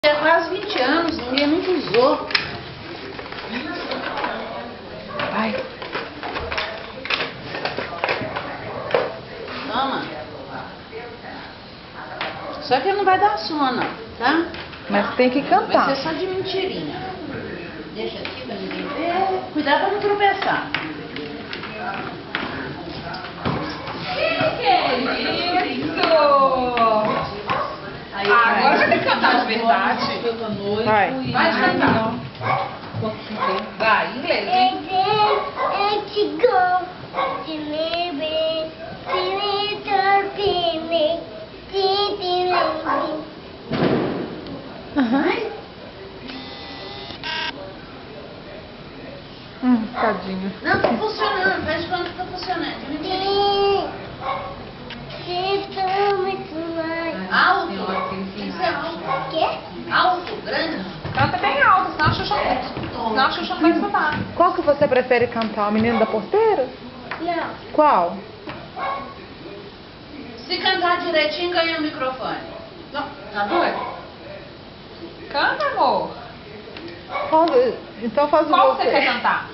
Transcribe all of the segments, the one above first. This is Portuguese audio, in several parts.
É quase 20 anos, ninguém nunca usou. Vai. Toma. Só que não vai dar sono, tá? Mas tem que cantar. Vai ser só de mentirinha. Deixa aqui pra ninguém ver. Cuidado pra não tropeçar. Que isso! Agora vai ter que cantar de verdade. Vai. Vai cantar. Vai, inglês, hein? Tadinho. Não, tá funcionando. Faz de conta que tá funcionando. De mentirinha. Alto? Tem que ser alto. Alto, grande. Canta bem alto, senão a Xuxa não vai escutar. Qual que você prefere cantar? O Menino da Porteira? Não. Qual? Se cantar direitinho, ganha o microfone. Não, tá doido? Canta, amor. Então faz o Qual que você quer você. cantar?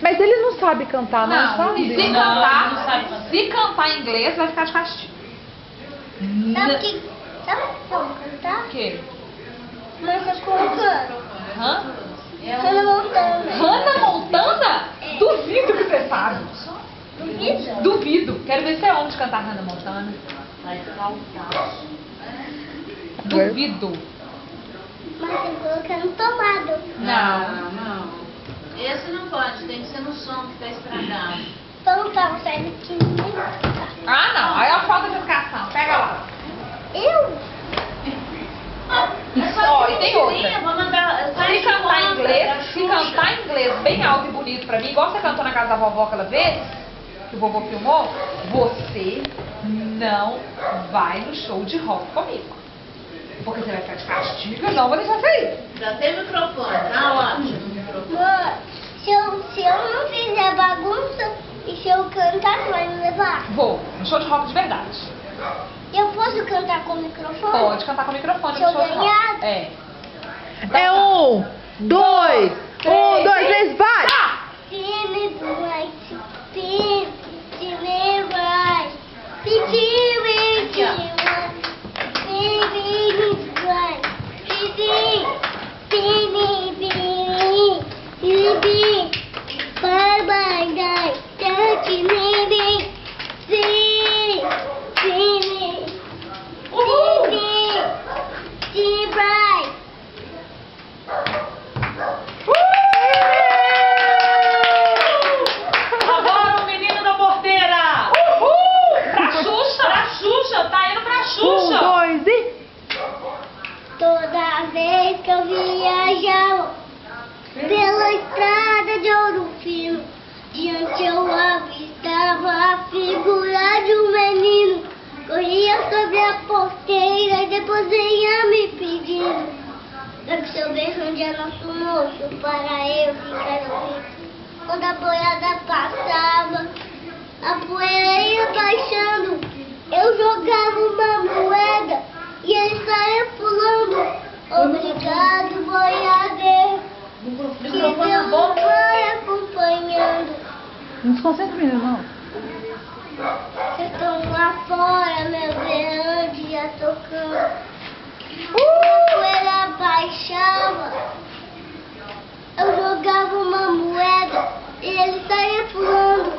Mas ele não sabe cantar, não, sabe? E se cantar em inglês, vai ficar de castigo. Sabe o que vamos cantar? O quê? Marcas colocando. Hã? Hannah Montana. Hannah Montana? É. Duvido que você sabe. Duvido? Duvido. Quero ver se é homem de cantar Hannah Montana. Vai saltar. Duvido. Mas eu colocando tomado. Não. Esse não pode, tem que ser no som que tá estragado. Então tá, sai daqui. Ah, não. Aí é a falta de educação. Pega lá. Eu? Ó, e tem outra. Vou mandar. Se cantar em inglês bem alto e bonito pra mim, igual você cantou na casa da vovó aquela vez, que o vovô filmou, você não vai no show de rock comigo. Porque você vai ficar de castigo, eu não vou deixar você ir. Já tem microfone, tá ótimo o microfone. Mãe, se eu não fizer bagunça e se eu cantar, você vai me levar? Vou, no show de rock de verdade. Eu posso cantar com o microfone? Pode cantar com o microfone Se no eu show de rock. ganhar? É. É 1, 2, 1, 2, 3, vai! Cine bright, cine bright, cine Agora o Menino da Porteira! Uhul! Pra Xuxa! Tá indo pra Xuxa! 1, 2 e... Toda vez que eu viajava pela estrada de Ouro Fino, diante eu avistava a figura de um menino. Corria sobre a porteira e depois vinha me pedindo para que seu beijo um dia nosso moço, para eu ficar ouvindo. Quando a boiada passava, a poeira ia baixando, eu jogava uma moeda e ele saia pulando. Obrigado, boiadeiro, que Deus vai acompanhando. Não se concentra, menino, não. Vocês estão lá fora, meu verão já tocando. A poeira baixava, eu jogava uma moeda e ele saia pulando.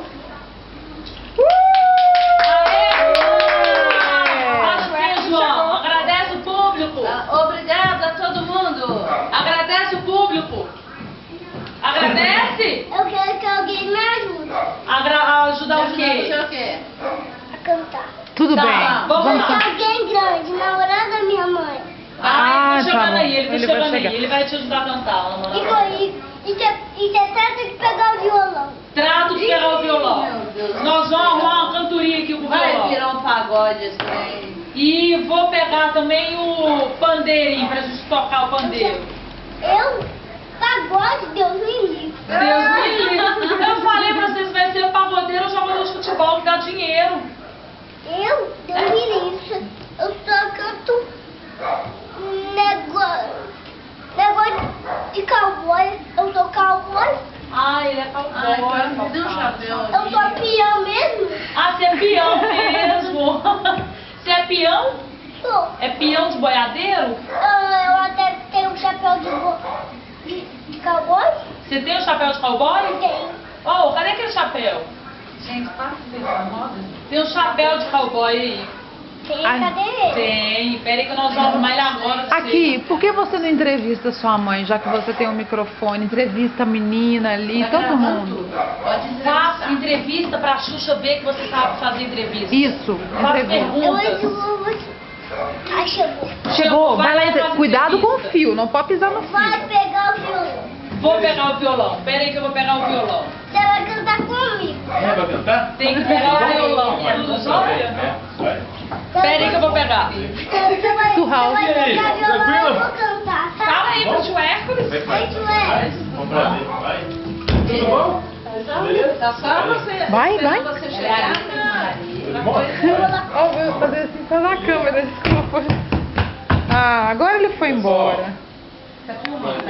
Aê, João, agradece o público. Obrigada a todo mundo. Agradece o público. Agradece. Eu quero que alguém me ajude Ajudar o quê? Você o quê? a cantar. Tudo Tá, bem. vamos lá. Alguém grande, namorado da minha mãe. Ah, ele tá tá chegando bom. aí, ele tá Ele vai chegando aí. chegar. Ele vai te ajudar a cantar, E namorado. você trata de pegar o violão. Trato de pegar o violão. Meu Deus. Nós vamos arrumar uma cantoria aqui com o Vai violão. virar um pagode esse trem. E vou pegar também o pandeirinho pra gente tocar o pandeiro. Eu? Pagode, Deus me livre. Deus me livre. Eu falei pra vocês, vai ser pagodeiro ou jogador de futebol que dá dinheiro. Eu? Deus me livre. Eu só canto Negócio de cowboy. Eu sou cowboy. Ah, ele é cowboy. Me deu um chapéu Eu aqui. sou peão mesmo. Ah, você é peão mesmo. Você é peão? Sou. É peão de boiadeiro? Eu até tenho um chapéu de cowboy. Você tem um chapéu de cowboy? Tenho. Oh, cadê aquele chapéu? Gente, para de ver a moda. Tem um chapéu de cowboy aí. Tem, Ai. cadê ele? Tem. Pera aí que nós vamos arrumar ele agora. pra você. Aqui, por que você não entrevista sua mãe, já que você tem um microfone? Entrevista a menina ali, Tá todo gravando mundo. tudo. Pode Faça entrevistar. entrevista pra Xuxa ver que você sabe fazer entrevista. Isso, Faça entrevista. perguntas. Ah, chegou. Chegou, vai lá, fazer cuidado com o entrevista. fio, não pode pisar no Vai fio. pegar o violão. Vou pegar o violão. Pera aí que eu vou pegar o violão. Você vai cantar comigo. É pra cantar? Tem que pegar o violão. Tudo jóia? Vai. Pera aí que eu vou pegar. Você vai Surral. cantar E aí, violão, eu tranquilo? vou cantar, tá? Fala aí pro tio Hércules. Vai, Vamos pra ver, vai. Tudo bom? Beleza? Tá só você. Vai, esperando vai. você chegar. Tudo bom? Ó, vou fazer assim só na câmera, desculpa. Ah, agora ele foi embora. Tá filmando.